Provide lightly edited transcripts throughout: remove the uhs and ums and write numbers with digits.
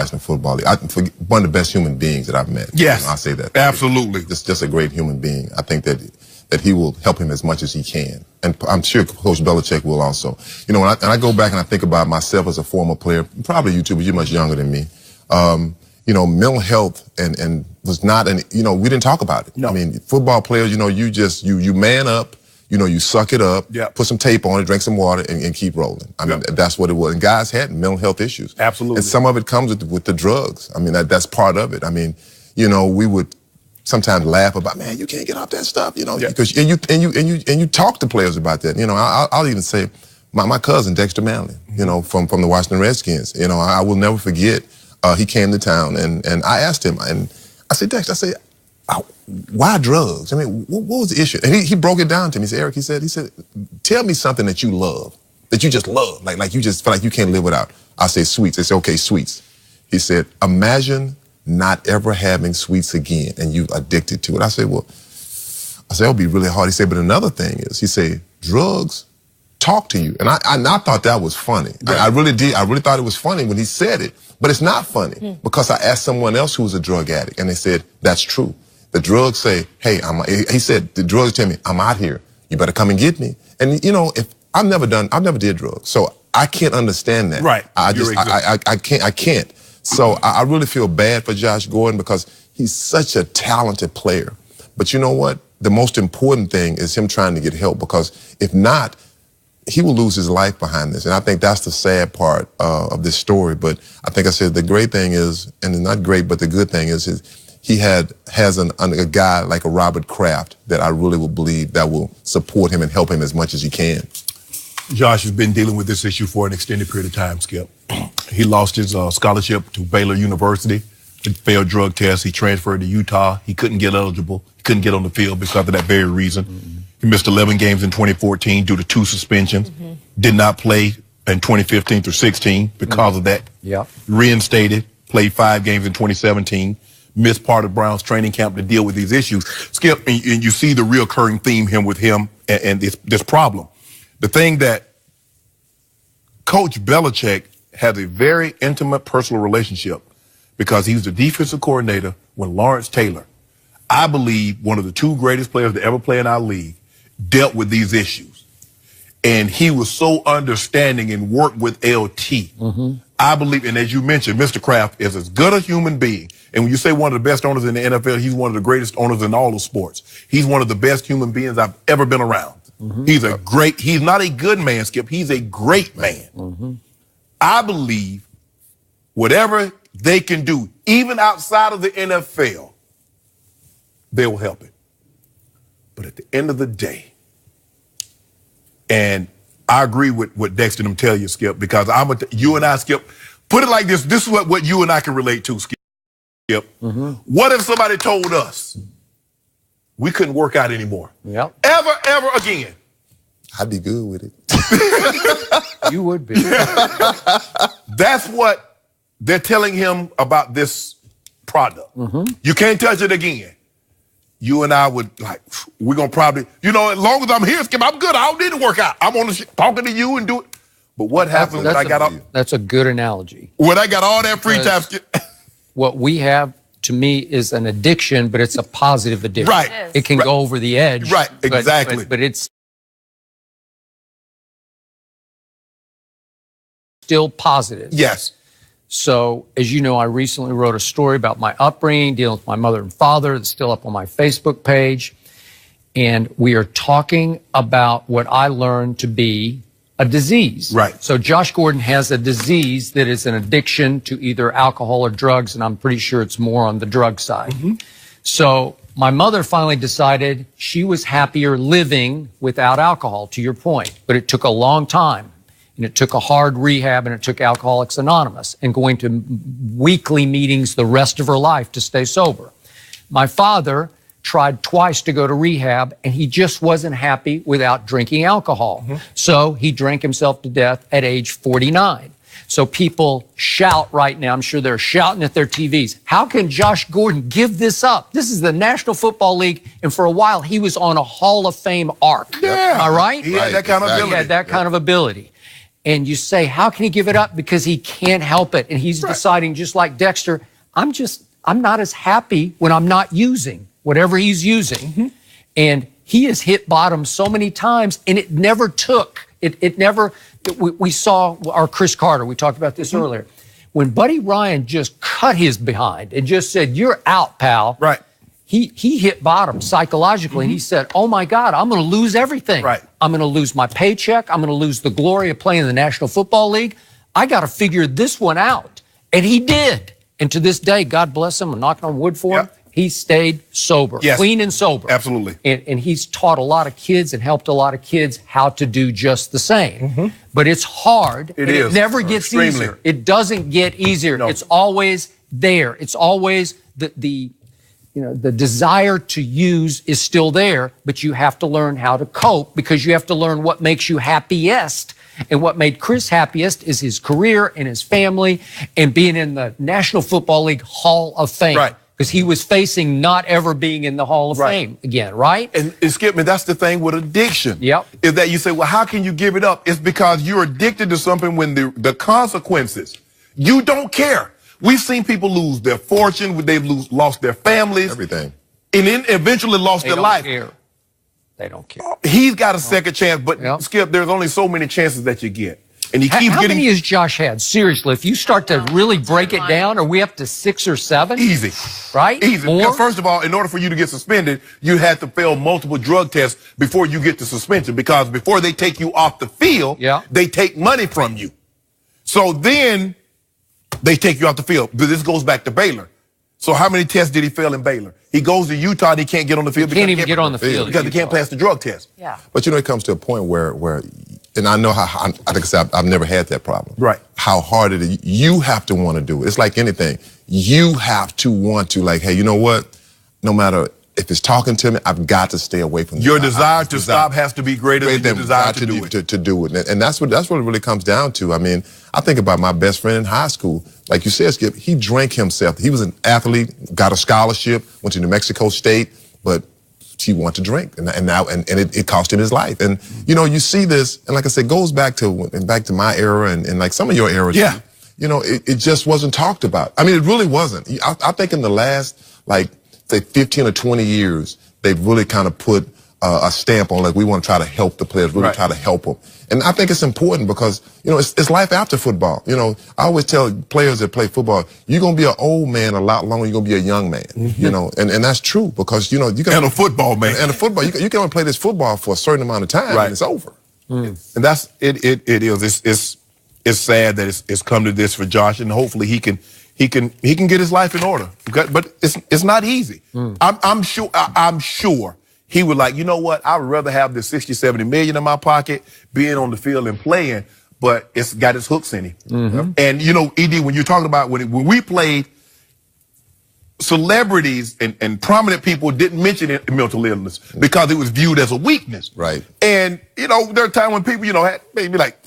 National Football League. One of the best human beings that I've met. Yes, I say that. Absolutely. Just a great human being. I think that he will help him as much as he can. And I'm sure Coach Belichick will also. You know, when I go back and I think about myself as a former player, probably you too, but you're much younger than me. You know, mental health and was not you know, we didn't talk about it. No. I mean, football players, you know, you man up, you know, you suck it up, put some tape on it, drink some water, and keep rolling. I mean, that's what it was. And guys had mental health issues. Absolutely. And some of it comes with the drugs. I mean, that's part of it. I mean, you know, we would sometimes laugh about, man, you can't get off that stuff, you know, because and you talk to players about that. You know, I'll even say my cousin Dexter Manley, you know, from the Washington Redskins. You know, I will never forget. He came to town and I asked him, and I said, Dexter, I said, why drugs? I mean, what was the issue? And he broke it down to me. He said, Eric, he said, tell me something that you love, that you just love, like you just feel like you can't live without. I say sweets. They said, okay, sweets. He said, imagine not ever having sweets again and you addicted to it. I said, well, it'll be really hard. He said, but another thing is, he said, drugs talk to you. And I thought that was funny. Right. I really did. I really thought it was funny when he said it, but it's not funny because I asked someone else who was a drug addict and they said, that's true. The drugs say, hey, he said, the drugs tell me, I'm out here. You better come and get me. And you know, if I've never did drugs. So I can't understand that. Right. I can't. So I really feel bad for Josh Gordon because he's such a talented player. But you know what? The most important thing is him trying to get help, because if not, he will lose his life behind this. And I think that's the sad part of this story. But I think I said the great thing is, and it's not great, but the good thing is he has a guy like a Robert Kraft that I really will believe that will support him and help him as much as he can. Josh has been dealing with this issue for an extended period of time, Skip. He lost his scholarship to Baylor University. He failed drug tests. He transferred to Utah. He couldn't get eligible. He couldn't get on the field because of that very reason. He missed 11 games in 2014 due to 2 suspensions. Did not play in 2015 through 16 because of that. Reinstated, played 5 games in 2017. Missed part of Brown's training camp to deal with these issues. Skip, and you see the reoccurring theme with him and this problem. The thing that Coach Belichick has a very intimate personal relationship, because he was the defensive coordinator when Lawrence Taylor, I believe one of the 2 greatest players to ever play in our league, dealt with these issues. And he was so understanding and worked with LT. I believe, and as you mentioned, Mr. Kraft is as good a human being. And when you say one of the best owners in the NFL, he's one of the greatest owners in all of sports. He's one of the best human beings I've ever been around. He's not a good man, Skip. He's a great man. I believe whatever they can do, even outside of the NFL, they will help him. But at the end of the day, and I agree with what Dexter and them tell you, Skip, because you and I, Skip, put it like this. This is what you and I can relate to, Skip. What if somebody told us we couldn't work out anymore? Ever again? I'd be good with it. You would be. That's what they're telling him about this product. You can't touch it again. You and I would, we're going to probably, you know, as long as I'm here, Skip, I'm good. I don't need to work out. I'm on the talking to you and do it. But what happens when I got all... That's a good analogy. When I got all that free time, Skip... What we have, to me, is an addiction, but it's a positive addiction. Right. It can go over the edge. Right, exactly. But it's still positive. Yes. So, as you know, I recently wrote a story about my upbringing, dealing with my mother and father. It's still up on my Facebook page. And we are talking about what I learned to be a disease. Right. So Josh Gordon has a disease that is an addiction to either alcohol or drugs, and I'm pretty sure it's more on the drug side. So my mother finally decided she was happier living without alcohol, to your point. But it took a long time. And it took a hard rehab, and it took Alcoholics Anonymous and going to weekly meetings the rest of her life to stay sober. My father tried twice to go to rehab, and he just wasn't happy without drinking alcohol. So he drank himself to death at age 49. So people shout right now, I'm sure they're shouting at their TVs, how can Josh Gordon give this up? This is the National Football League, and for a while he was on a Hall of Fame arc. Yeah. Am I right? He had that kind of ability. He had that kind of ability. And you say, how can he give it up? Because he can't help it. And he's deciding, just like Dexter, I'm not as happy when I'm not using whatever he's using. And he has hit bottom so many times, and it never took. We saw our Chris Carter. We talked about this earlier. When Buddy Ryan just cut his behind and just said, you're out, pal. Right. He hit bottom psychologically, and he said, oh, my God, I'm going to lose everything. Right. I'm going to lose my paycheck. I'm going to lose the glory of playing in the National Football League. I got to figure this one out. And he did. And to this day, God bless him, I'm knocking on wood for him, he stayed sober, clean and sober. Absolutely. And he's taught a lot of kids and helped a lot of kids how to do just the same. But it's hard. It never gets easier. It doesn't get easier. No. It's always there. It's always the desire to use is still there, but you have to learn how to cope, because you have to learn what makes you happiest. And what made Chris happiest is his career and his family and being in the National Football League Hall of Fame. Right. Because he was facing not ever being in the Hall of Fame again, right? And Skip, man, that's the thing with addiction. Is that you say, well, how can you give it up? It's because you're addicted to something when the consequences, you don't care. We've seen people lose their fortune, they've lost their families. Everything. And then eventually lost their life. They don't care. He's got a second chance, but Skip, there's only so many chances that you get. And he keeps How getting. many has Josh had? Seriously, if you start to really break it down, are we up to 6 or 7? Easy. Right? Easy. More? Because first of all, in order for you to get suspended, you had to fail multiple drug tests before you get the suspension. Because before they take you off the field, they take money from you. So then they take you off the field. But this goes back to Baylor. So how many tests did he fail in Baylor? He goes to Utah and he can't get on the field. He can't even get on the field. Because he can't pass the drug test. But it comes to a point where and I know how, like I said, I've never had that problem. Right. How hard it is. You have to want to do it. It's like anything. You have to want to, like, hey, you know what? No matter if it's talking to me, I've got to stay away from this. Your desire to stop has to be greater than your desire to do it. To do it. And that's what it really comes down to. I mean, I think about my best friend in high school. Like you said, Skip, he drank himself. He was an athlete, got a scholarship, went to New Mexico State, but he wanted to drink, and it cost him his life. And you see this, and like I said, goes back to my era and like some of your eras. Yeah. It just wasn't talked about. I mean, it really wasn't. I think in the last, like, say 15 or 20 years, they've really kind of put a stamp on, like, we want to try to help the players, really try to help them. And I think it's important because, it's life after football. I always tell players that play football, you're going to be an old man a lot longer, you're going to be a young man, and that's true because, you can. And a football man. And a football, you can only play this football for a certain amount of time and it's over. And that's, it is. It's sad that it's come to this for Josh, and hopefully he can get his life in order. But it's not easy. I'm sure he would like, you know what? I would rather have the 60, 70 million in my pocket, being on the field and playing, but it's got its hooks in him. And ED, when you're talking about when we played, celebrities and prominent people didn't mention mental illness because it was viewed as a weakness. Right. And there are times when people, had maybe like,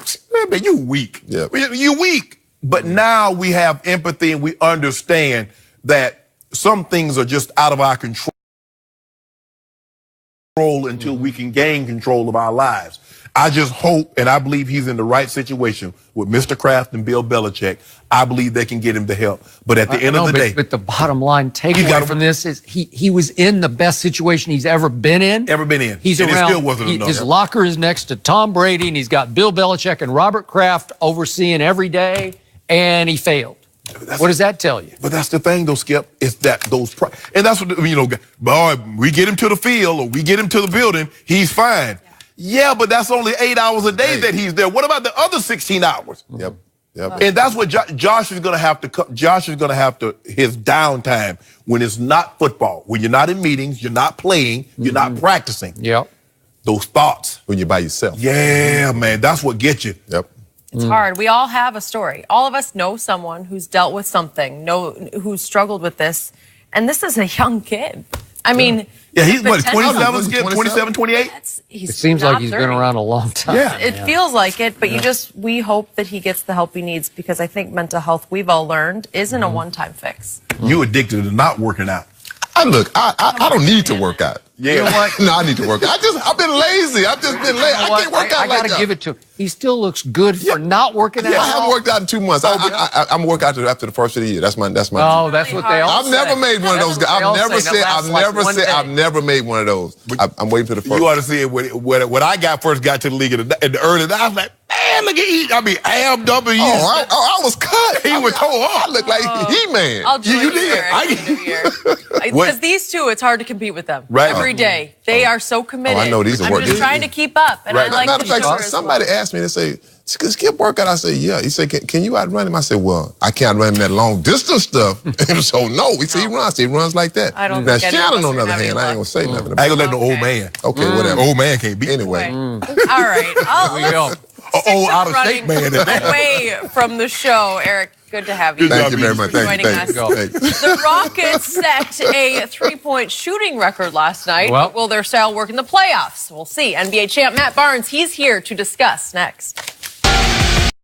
man, you weak. Yeah. You weak. But now we have empathy and we understand that some things are just out of our control until we can gain control of our lives. I just hope, and I believe he's in the right situation with Mr. Kraft and Bill Belichick. I believe they can get him the help. But at the end of the day. But the bottom line takeaway from this is he was in the best situation he's ever been in. He's and around. It still wasn't enough. His locker is next to Tom Brady, and he's got Bill Belichick and Robert Kraft overseeing every day, and he failed. What does that tell you? But that's the thing, though, Skip, is that and that's what, boy, we get him to the field or we get him to the building, he's fine. Yeah, but that's only 8 hours a day that he's there. What about the other 16 hours? Yep. And that's what Josh is going to have to, his downtime when it's not football, when you're not in meetings, you're not playing, you're not practicing. Yep. Those thoughts. When you're by yourself. Yeah, man, that's what gets you. Yep. It's hard. We all have a story. All of us know someone who's dealt with something, who's struggled with this. And this is a young kid. I mean, yeah, he's what, 27, 28? It seems like he's 30. been around a long time. Yeah. It feels like it, but we hope that he gets the help he needs because I think mental health, we've all learned, isn't a one-time fix. You addicted to not working out. Look, I don't need to work out. Yeah. You know what? No, I need to work out. I've been lazy. I've just been lazy. I can't work out I like gotta that. give it to him. He still looks good for not working out. Yeah, I haven't worked out in 2 months. I'm gonna work out after the first of the year. That's my. Oh, that's what they all I've say. never made one of those guys. I've never made one of those. I'm waiting for the first. You ought to see it when I first got to the league in the early days. I was like, man, look at he. I mean, AMW. I was cut. He was tore up. I looked like He-Man. I'll join You did. Because these two, it's hard to compete with them. Right. Every day. They are so committed. I know these are I'm working. just trying to keep up. And I like Matter to of fact, show her as somebody well. asked me, they say, Skip workout. I say, yeah. He said, can you outrun him? I said, well, I can't run him that long distance stuff. So no. He said, he runs like that. I don't now, think any Shannon, of us on the other are hand, I ain't having gonna say luck. nothing I about ain't gonna let no old man. Okay, whatever. Old man can't beat. Anyway. All right. There we go. Old out of shape man. Away from the show, Eric. Good to have you. Thank you very much. Thank you. Thank you. The Rockets set a three-point shooting record last night. Well, Will their style work in the playoffs? We'll see. NBA champ Matt Barnes, he's here to discuss next.